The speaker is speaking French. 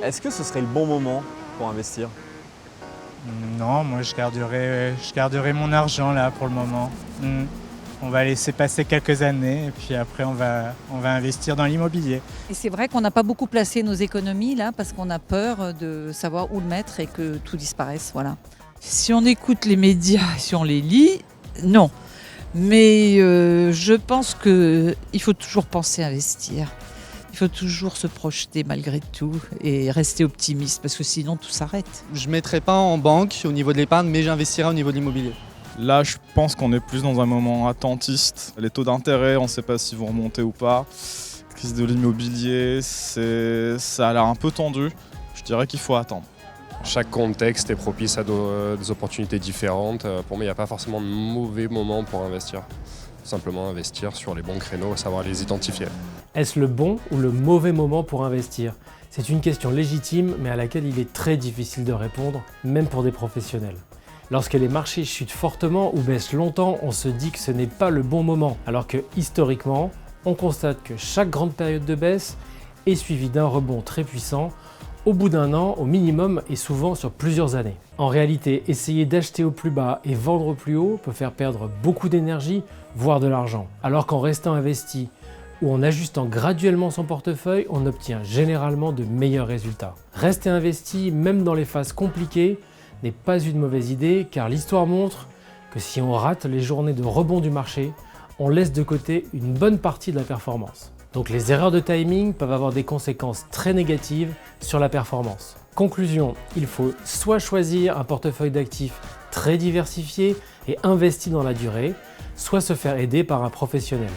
Est-ce que ce serait le bon moment pour investir? Non, moi je garderai mon argent là pour le moment. On va laisser passer quelques années et puis après on va investir dans l'immobilier. Et c'est vrai qu'on n'a pas beaucoup placé nos économies là parce qu'on a peur de savoir où le mettre et que tout disparaisse. Voilà. Si on écoute les médias, si on les lit, non. Mais je pense qu'il faut toujours penser à investir. Il faut toujours se projeter malgré tout et rester optimiste parce que sinon tout s'arrête. Je ne mettrai pas en banque au niveau de l'épargne, mais j'investirai au niveau de l'immobilier. Là, je pense qu'on est plus dans un moment attentiste. Les taux d'intérêt, on ne sait pas s'ils vont remonter ou pas. La crise de l'immobilier, ça a l'air un peu tendu. Je dirais qu'il faut attendre. Chaque contexte est propice à des opportunités différentes. Pour moi, il n'y a pas forcément de mauvais moment pour investir. Simplement investir sur les bons créneaux, savoir les identifier. Est-ce le bon ou le mauvais moment pour investir? C'est une question légitime, mais à laquelle il est très difficile de répondre, même pour des professionnels. Lorsque les marchés chutent fortement ou baissent longtemps, on se dit que ce n'est pas le bon moment, alors que historiquement, on constate que chaque grande période de baisse est suivie d'un rebond très puissant, au bout d'un an au minimum et souvent sur plusieurs années. En réalité, essayer d'acheter au plus bas et vendre au plus haut peut faire perdre beaucoup d'énergie, voire de l'argent. Alors qu'en restant investi ou en ajustant graduellement son portefeuille, on obtient généralement de meilleurs résultats. Rester investi, même dans les phases compliquées, n'est pas une mauvaise idée car l'histoire montre que si on rate les journées de rebond du marché, on laisse de côté une bonne partie de la performance. Donc les erreurs de timing peuvent avoir des conséquences très négatives sur la performance. Conclusion, il faut soit choisir un portefeuille d'actifs très diversifié et investi dans la durée, soit se faire aider par un professionnel.